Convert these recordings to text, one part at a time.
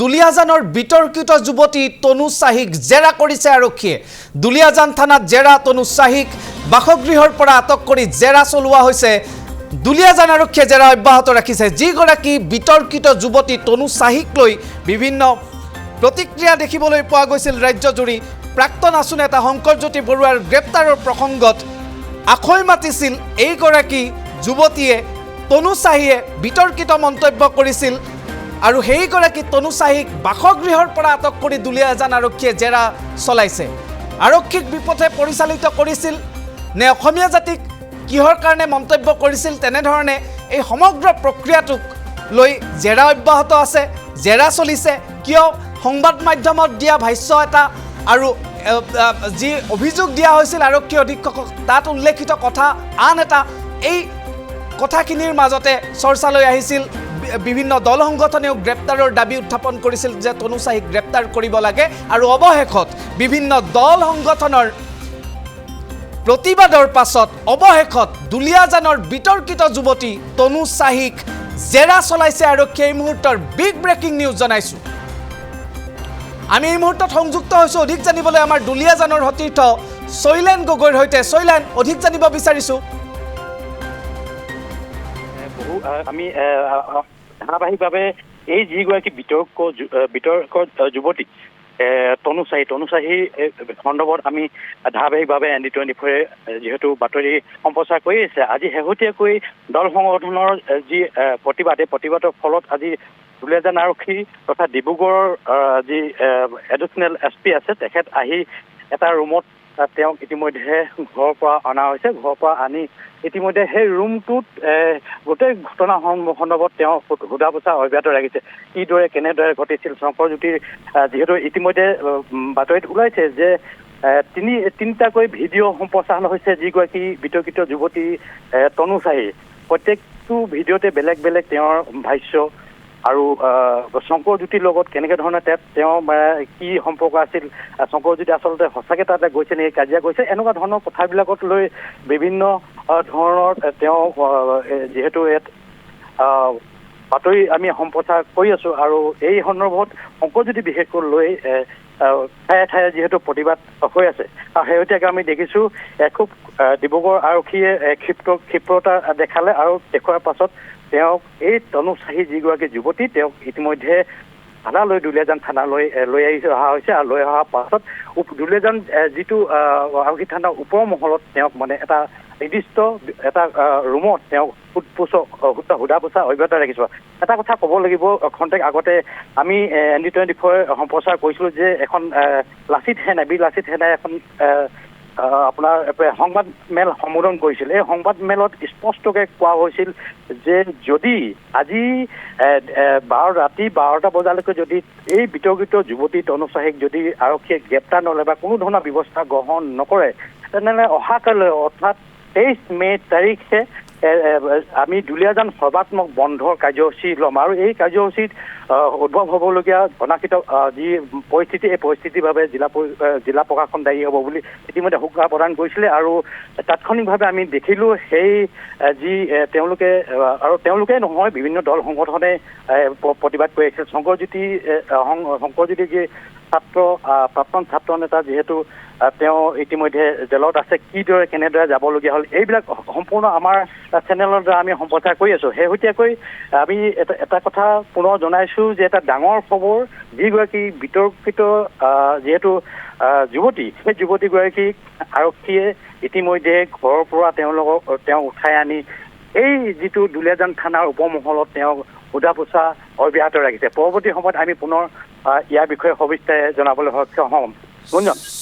দুলিয়াজানৰ বিতৰ্কিত যুৱতী তনু চাহিক জেৰা কৰিছে আৰক্ষীয়ে। দুলিয়াজান থানাত জেৰা তনু চাহিক বাসগৃহৰ পৰা আটক কৰি জেৰা চলোৱা হৈছে। দুলিয়াজান আৰক্ষীয়ে জেৰা অব্যাহত ৰাখিছে। যিগৰাকী বিতৰ্কিত যুৱতী তনু চাহিক লৈ বিভিন্ন প্ৰতিক্ৰিয়া দেখিবলৈ পোৱা গৈছিল ৰাজ্যজুৰি। প্ৰাক্তন আছু নেতা শংকৰজ্যোতি বৰুৱাৰ গ্ৰেপ্তাৰৰ প্ৰসংগত আখৈ মাতিছিল এইগৰাকী যুৱতীয়ে। তনু চাহিয়ে বিতৰ্কিত মন্তব্য কৰিছিল আৰু সেইগৰাকী তনু চাহিক বাসগৃহৰ পৰা আটক কৰি দুলিয়াজান আৰক্ষীয়ে জেৰা চলাইছে। আৰক্ষীক বিপথে পৰিচালিত কৰিছিল নে অসমীয়া জাতিক কিহৰ কাৰণে মন্তব্য কৰিছিল, তেনেধৰণে এই সমগ্ৰ প্ৰক্ৰিয়াটোক লৈ জেৰা অব্যাহত আছে, জেৰা চলিছে। কিয় সংবাদ মাধ্যমত দিয়া ভাষ্য এটা আৰু যি অভিযোগ দিয়া হৈছিল আৰক্ষী অধীক্ষকক তাত উল্লেখিত কথা আন এটা, এই কথাখিনিৰ মাজতে চৰ্চালৈ আহিছিল। বিভিন্ন দল সংগঠনেও গ্ৰেপ্তাৰৰ দাবী উত্থাপন কৰিছিল যে তনু চাহিক গ্ৰেপ্তাৰ কৰিব লাগে আৰু অৱশেষত বিভিন্ন দল সংগঠনৰ প্ৰতিবাদৰ পাছত অৱশেষত দুলিয়াজানৰ বিতৰ্কিত যুৱতী তনু চাহিক জেৰা চলাইছে আৰক্ষীয়ে। এই মুহূৰ্তৰ বিগ ব্ৰেকিং নিউজ জনাইছোঁ। আমি এই মুহূৰ্তত সংযুক্ত হৈছোঁ অধিক জানিবলৈ আমাৰ দুলিয়াজানৰ সতীৰ্থ শৈলেন গগৈৰ সৈতে। শৈলেন, অধিক জানিব বিচাৰিছোঁ। আমি ধাৰাবাহিকভাৱে এই যিগৰাকী বিতৰ্ক যুৱতী তনু চাহি সন্দৰ্ভত আমি ধাৰাবাহিকভাৱে ND24 যিহেতু বাতৰি সম্প্ৰচাৰ কৰি আছে। আজি শেহতীয়াকৈ দল সংগঠনৰ যি প্ৰতিবাদ, এই প্ৰতিবাদৰ ফলত আজি দুলিয়াজান আৰক্ষী তথা ডিব্ৰুগড়ৰ যি এডিচনেল SP আছে তেখেত আহি এটা ৰুমত তেওঁক ইতিমধ্যে ঘৰৰ পৰা অনা হৈছে। ঘৰৰ পৰা আনি ইতিমধ্যে সেই ৰুমটোত গোটেই ঘটনা সন্দৰ্ভত তেওঁ সোধা পোছা অব্যাহত ৰাখিছে। কিদৰে কেনেদৰে ঘটিছিল শংকৰজ্যোতিৰ যিহেতু ইতিমধ্যে বাতৰিত ওলাইছে যে তিনিটাকৈ ভিডিঅ' সম্প্ৰচাৰণ হৈছে যিগৰাকী বিতৰ্কিত যুৱতী তনু চাহি। প্ৰত্যেকটো ভিডিঅ'তে বেলেগ বেলেগ তেওঁৰ ভাষ্য আৰু শংকৰজ্যোতিৰ লগত কেনেকৈ ধৰণে তেওঁ কি সম্পৰ্ক আছিল, শংকৰজ্যোতি আচলতে সঁচাকৈ তাতে গৈছে নেকি, কাজিয়া কৰিছে, এনেকুৱা ধৰণৰ কথাবিলাকত লৈ বিভিন্ন ধৰণৰ তেওঁ যিহেতু ইয়াত বাতৰি আমি সম্প্ৰচাৰ কৰি আছোঁ আৰু এই সন্দৰ্ভত শংকৰজ্যোতি বিশেষকৈ লৈ ঠায়ে ঠায়ে যিহেতু প্ৰতিবাদ হৈ আছে। আৰু শেহতীয়াকৈ আমি দেখিছোঁ খুব ডিব্ৰুগড় আৰক্ষীয়ে ক্ষিপ্ৰতা দেখালে আৰু দেখুৱাৰ পাছত তেওঁক এই তনু চাহি যিগৰাকী যুৱতী তেওঁক ইতিমধ্যে দুলিয়াজান থানালৈ লৈ অহা হৈছে। আৰু লৈ অহাৰ পাছত দুলিয়াজান যিটো আৰক্ষী থানাৰ ওপৰ মহলত তেওঁক এটা নিৰ্দিষ্ট এটা ৰুমত তেওঁক সোধা পোছা অব্যাহত ৰাখিছোঁ। এটা কথা ক'ব লাগিব, খন্তেক আগতে আমি ND24 সম্প্ৰচাৰ কৰিছিলোঁ যে এখন লাচিত সেনাই এখন আপোনাৰ সংবাদ মেল সম্বোধন কৰিছিল। এই সংবাদ মেলত স্পষ্টকৈ কোৱা হৈছিল যে যদি আজি ৰাতি 12টা বজালৈকে যদি এই বিতৰ্কিত যুৱতী তনু চাহিক যদি আৰক্ষীয়ে গ্ৰেপ্তাৰ নলয় বা কোনো ধৰণৰ ব্যৱস্থা গ্ৰহণ নকৰে, তেনেহ'লে অহাকালৈ অৰ্থাৎ 23 মে তাৰিখে আমি দুলিয়াজান সৰ্বাত্মক বন্ধৰ কাৰ্যসূচী ল'ম আৰু এই কাৰ্যসূচীত উদ্ভৱ হ'বলগীয়া ঘনাকৃত যি পৰিস্থিতি, এই পৰিস্থিতিৰ বাবে জিলা প্ৰশাসন দায়ী হ'ব বুলি ইতিমধ্যে সুখ্যা প্ৰদান কৰিছিলে। আৰু তাৎক্ষণিকভাৱে আমি দেখিলোঁ সেই যি তেওঁলোকে নহয়, বিভিন্ন দল সংগঠনে প্ৰতিবাদ কৰি আহিছিল। শংকৰজ্যোতি যি প্ৰাক্তন ছাত্ৰ নেতা যিহেতু তেওঁ ইতিমধ্যে জেলত আছে, কিদৰে কেনেদৰে যাবলগীয়া হ'ল, এইবিলাক সম্পূৰ্ণ আমাৰ চেনেলৰ দ্বাৰা আমি সম্প্ৰচাৰ কৰি আছোঁ। শেহতীয়াকৈ আমি এটা কথা পুনৰ জনাইছোঁ যে এটা ডাঙৰ খবৰ, যিগৰাকী বিতৰ্কিত যিহেতু যুৱতী, সেই যুৱতীগৰাকীক আৰক্ষীয়ে ইতিমধ্যে ঘৰৰ পৰা তেওঁ উঠাই আনি এই যিটো দুলিয়াজান থানাৰ উপমহলত তেওঁক সোধা পোছা অব্যাহত ৰাখিছে। পৰৱৰ্তী সময়ত আমি পুনৰ ইয়াৰ বিষয়ে সবিস্তাৰে জনাবলৈ সক্ষম হ'ম।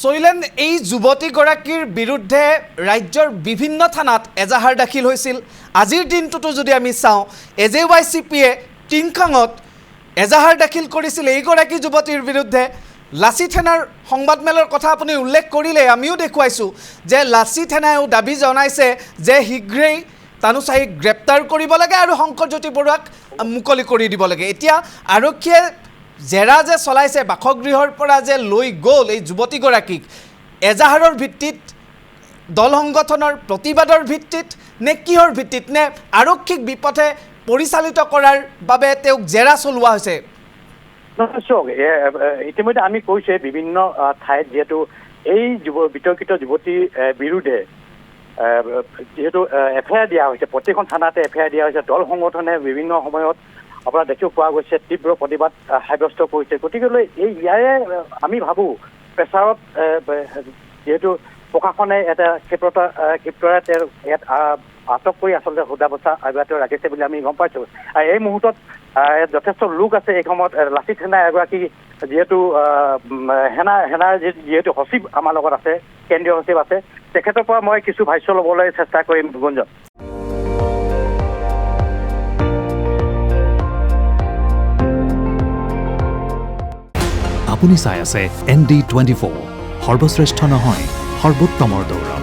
শৈলেন, এই যুৱতীগৰাকীৰ বিৰুদ্ধে ৰাজ্যৰ বিভিন্ন থানাত এজাহাৰ দাখিল হৈছিল। আজিৰ দিনটোতো যদি আমি চাওঁ, AJYCPয়ে টিংখাঙত এজাহাৰ দাখিল কৰিছিল এইগৰাকী যুৱতীৰ বিৰুদ্ধে। লাচিত সেনাৰ সংবাদমেলৰ কথা আপুনি উল্লেখ কৰিলে, আমিও দেখুৱাইছোঁ যে লাচিত সেনাইও দাবী জনাইছে যে শীঘ্ৰেই তনু চাহিক গ্ৰেপ্তাৰ কৰিব লাগে আৰু শংকৰজ্যোতি বৰুৱাক মুকলি কৰি দিব লাগে। এতিয়া আৰক্ষীয়ে জেৰা যে চলাইছে, বাসগৃহৰ পৰা যে লৈ গ'ল এই যুৱতীগৰাকীক, এজাহাৰৰ ভিত্তিত, দল সংগঠনৰ প্ৰতিবাদৰ ভিত্তিত নে কিহৰ ভিত্তিত, নে আৰক্ষীক বিপথে পৰিচালিত কৰাৰ বাবে তেওঁক জেৰা চলোৱা হৈছে? চাওক ইতিমধ্যে আমি কৈছোৱে বিভিন্ন ঠাইত যিহেতু এই বিতৰ্কিত যুৱতীৰ বিৰুদ্ধে যিহেতু এফআইআৰ দিয়া হৈছে, প্ৰতিখন থানাতে এফআইআৰ দিয়া হৈছে। দল সংগঠনে বিভিন্ন সময়ত আপোনাৰ দেখিব পোৱা গৈছে তীব্ৰ প্ৰতিবাদ সাব্যস্ত কৰিছে। গতিকেলৈ ইয়াৰে আমি ভাবোঁ প্ৰেছাৰত যিহেতু প্ৰশাসনে এটা ক্ষিপ্ৰতাৰে তেওঁ ইয়াত আটক কৰি আচলতে সোধা পোছা অব্যাহত ৰাখিছে বুলি আমি গম পাইছোঁ। আৰু এই মুহূৰ্তত যথেষ্ট লোক আছে এই সময়ত। লাচিত সেনা এগৰাকী যিহেতু সেনাৰ যিহেতু সচিব আমাৰ লগত আছে, কেন্দ্ৰীয় সচিব আছে, তেখেতৰ পৰা মই কিছু ভাষ্য ল'বলৈ চেষ্টা কৰিম গুঞ্জন। আপুনি চাই আছে ND24, সৰ্বশ্ৰেষ্ঠ নহয় সৰ্বোত্তমৰ দৌৰা।